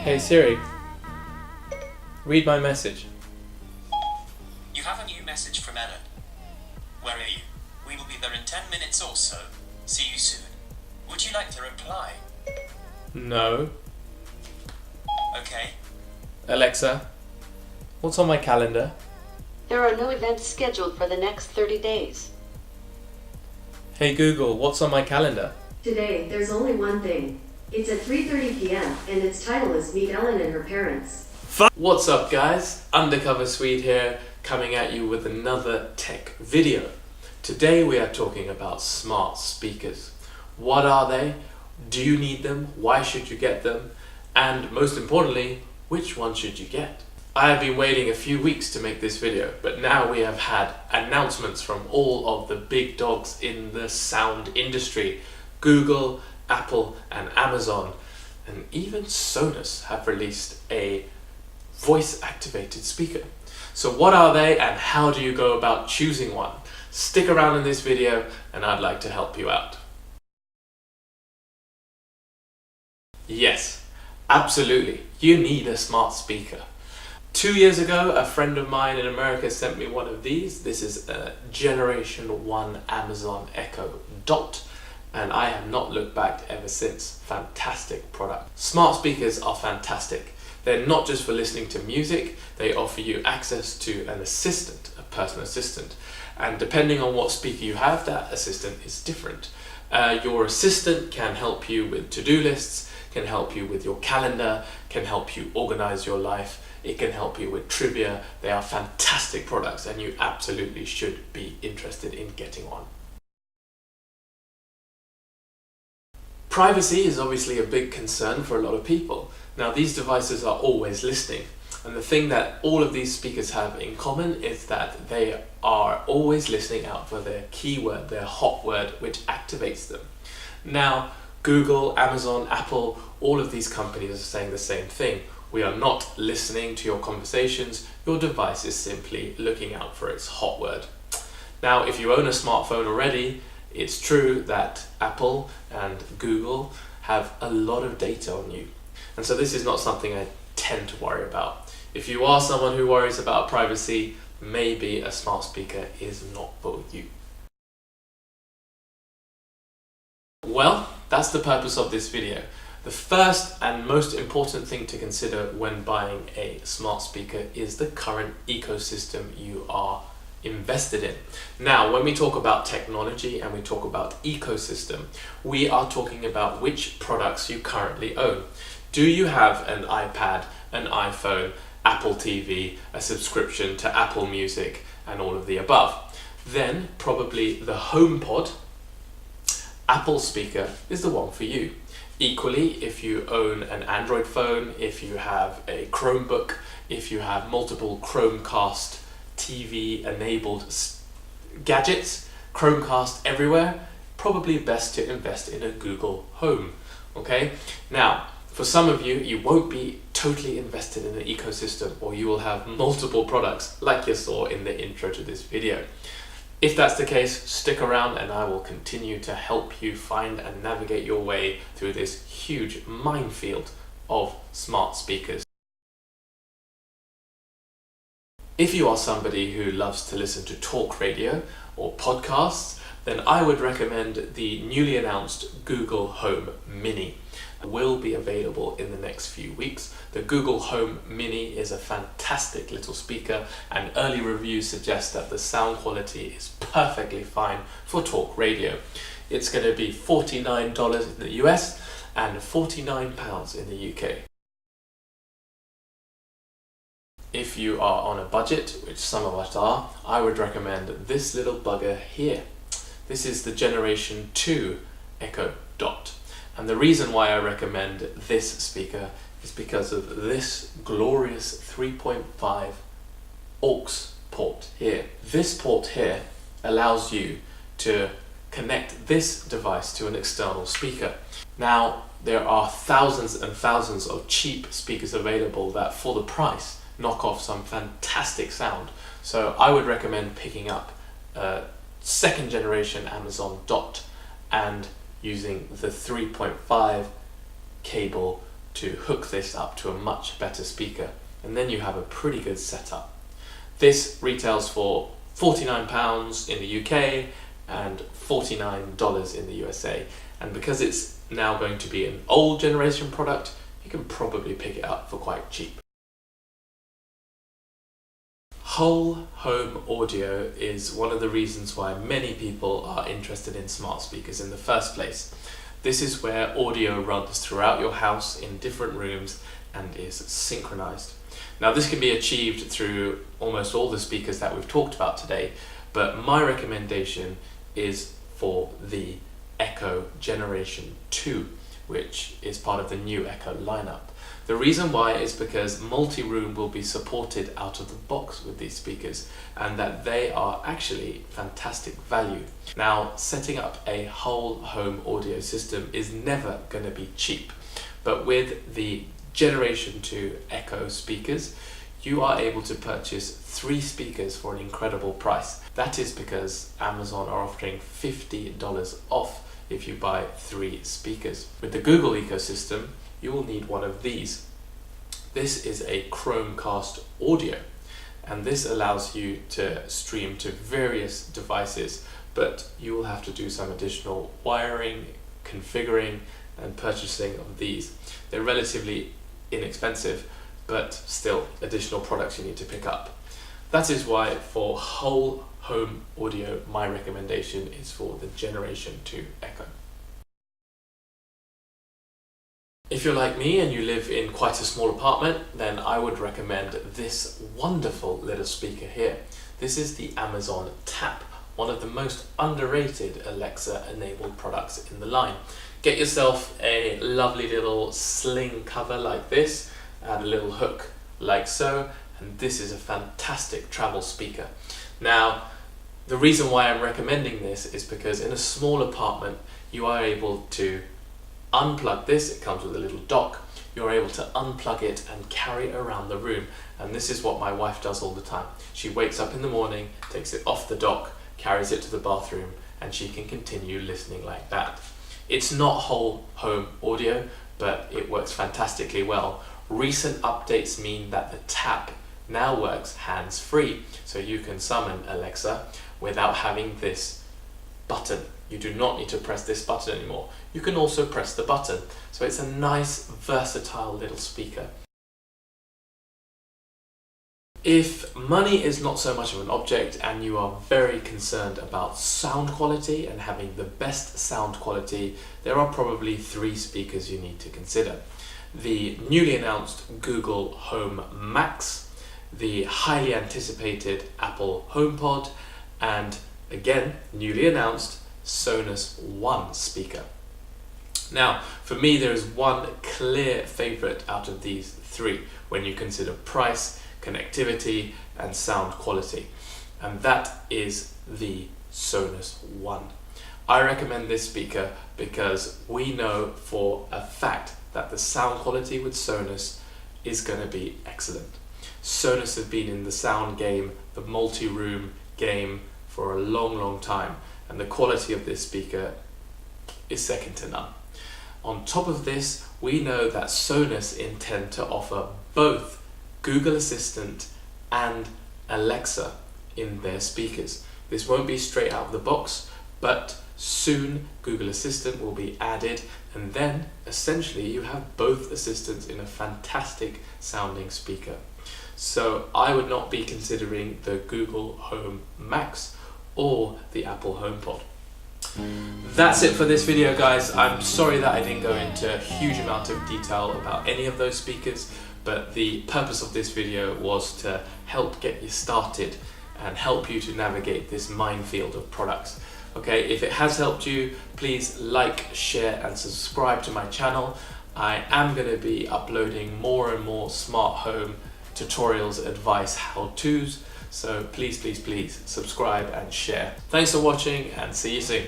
Hey Siri, read my message. You have a new message from Ellen. Where are you? We will be there in 10 minutes or so. See you soon. Would you like to reply? No. Okay. Alexa, what's on my calendar? There are no events scheduled for the next 30 days. Hey Google, what's on my calendar? Today, there's only one thing. It's at 3:30 p.m. and its title is Meet Ellen and Her Parents. What's up guys? Undercover Swede here, coming at you with another tech video. Today we are talking about smart speakers. What are they? Do you need them? Why should you get them? And most importantly, which one should you get? I have been waiting a few weeks to make this video, but now we have had announcements from all of the big dogs in the sound industry. Google, Apple and Amazon, and even Sonos have released a voice-activated speaker. So what are they and how do you go about choosing one? Stick around in this video and I'd like to help you out. Yes, absolutely, you need a smart speaker. 2 years ago, a friend of mine in America sent me one of these. This is a Generation 1 Amazon Echo Dot. And I have not looked back ever since. Fantastic product. Smart speakers are fantastic. They're not just for listening to music, they offer you access to an assistant, a personal assistant. And depending on what speaker you have, that assistant is different. Your assistant can help you with to-do lists, can help you with your calendar, can help you organize your life, it can help you with trivia. They are fantastic products and you absolutely should be interested in getting one. Privacy is obviously a big concern for a lot of people. Now these devices are always listening, and the thing that all of these speakers have in common is that they are always listening out for their keyword, their hot word, which activates them. Now Google, Amazon, Apple, all of these companies are saying the same thing. We are not listening to your conversations, your device is simply looking out for its hot word. Now if you own a smartphone already, it's true that Apple and Google have a lot of data on you. And so this is not something I tend to worry about. If you are someone who worries about privacy, maybe a smart speaker is not for you. Well, that's the purpose of this video. The first and most important thing to consider when buying a smart speaker is the current ecosystem you are invested in. Now, when we talk about technology and we talk about ecosystem, we are talking about which products you currently own. Do you have an iPad, an iPhone, Apple TV, a subscription to Apple Music, and all of the above? Then probably the HomePod Apple speaker is the one for you. Equally, if you own an Android phone, if you have a Chromebook, if you have multiple Chromecast TV enabled gadgets, Chromecast everywhere, probably best to invest in a Google Home. Okay, now for some of you, you won't be totally invested in the ecosystem, or you will have multiple products like you saw in the intro to this video. If that's the case, stick around and I will continue to help you find and navigate your way through this huge minefield of smart speakers. If you are somebody who loves to listen to talk radio or podcasts, then I would recommend the newly announced Google Home Mini. It will be available in the next few weeks. The Google Home Mini is a fantastic little speaker, and early reviews suggest that the sound quality is perfectly fine for talk radio. It's going to be $49 in the US and £49 in the UK. If you are on a budget, which some of us are, I would recommend this little bugger here. This is the Generation 2 Echo Dot. And the reason why I recommend this speaker is because of this glorious 3.5 aux port here. This port here allows you to connect this device to an external speaker. Now, there are thousands and thousands of cheap speakers available that for the price knock off some fantastic sound. So I would recommend picking up a second generation Amazon Dot and using the 3.5 cable to hook this up to a much better speaker, and then you have a pretty good setup. This retails for £49 in the UK and $49 in the USA, and because it's now going to be an old generation product, you can probably pick it up for quite cheap. Whole home audio is one of the reasons why many people are interested in smart speakers in the first place. This is where audio runs throughout your house in different rooms and is synchronized. Now, this can be achieved through almost all the speakers that we've talked about today, but my recommendation is for the Echo Generation 2, which is part of the new Echo lineup. The reason why is because multi-room will be supported out of the box with these speakers, and that they are actually fantastic value. Now, setting up a whole home audio system is never going to be cheap, but with the Generation 2 Echo speakers, you are able to purchase 3 speakers for an incredible price. That is because Amazon are offering $50 off if you buy 3 speakers. With the Google ecosystem, you will need one of these. This is a Chromecast audio, and this allows you to stream to various devices, but you will have to do some additional wiring, configuring, and purchasing of these. They're relatively inexpensive, but still additional products you need to pick up. That is why for whole home audio, my recommendation is for the Generation 2 Echo. If you're like me and you live in quite a small apartment, then I would recommend this wonderful little speaker here. This is the Amazon Tap, one of the most underrated Alexa enabled products in the line. Get yourself a lovely little sling cover like this, add a little hook like so, and this is a fantastic travel speaker. Now, the reason why I'm recommending this is because in a small apartment, you are able to unplug this. It comes with a little dock. You're able to unplug it and carry it around the room, and this is what my wife does all the time. She wakes up in the morning, takes it off the dock, carries it to the bathroom, and she can continue listening like that. It's not whole home audio, but it works fantastically well. Recent updates mean that the Tap now works hands-free, so you can summon Alexa without having this button. You do not need to press this button anymore. You can also press the button. So it's a nice, versatile little speaker. If money is not so much of an object and you are very concerned about sound quality and having the best sound quality, there are probably 3 speakers you need to consider. The newly announced Google Home Max, the highly anticipated Apple HomePod, and again, newly announced Sonos One speaker. Now, for me, there is one clear favorite out of these 3 when you consider price, connectivity, and sound quality, and that is the Sonos One. I recommend this speaker because we know for a fact that the sound quality with Sonos is going to be excellent. Sonos have been in the sound game, the multi-room game, for a long time, and the quality of this speaker is second to none. On top of this, we know that Sonos intend to offer both Google Assistant and Alexa in their speakers. This won't be straight out of the box, but soon Google Assistant will be added, and then essentially you have both assistants in a fantastic sounding speaker. So I would not be considering the Google Home Max or the Apple HomePod. That's it for this video, guys. I'm sorry that I didn't go into a huge amount of detail about any of those speakers, but the purpose of this video was to help get you started and help you to navigate this minefield of products. Okay, if it has helped you, please like, share, and subscribe to my channel. I am going to be uploading more and more smart home tutorials, advice, how-tos, so please subscribe and share. Thanks for watching, and see you soon.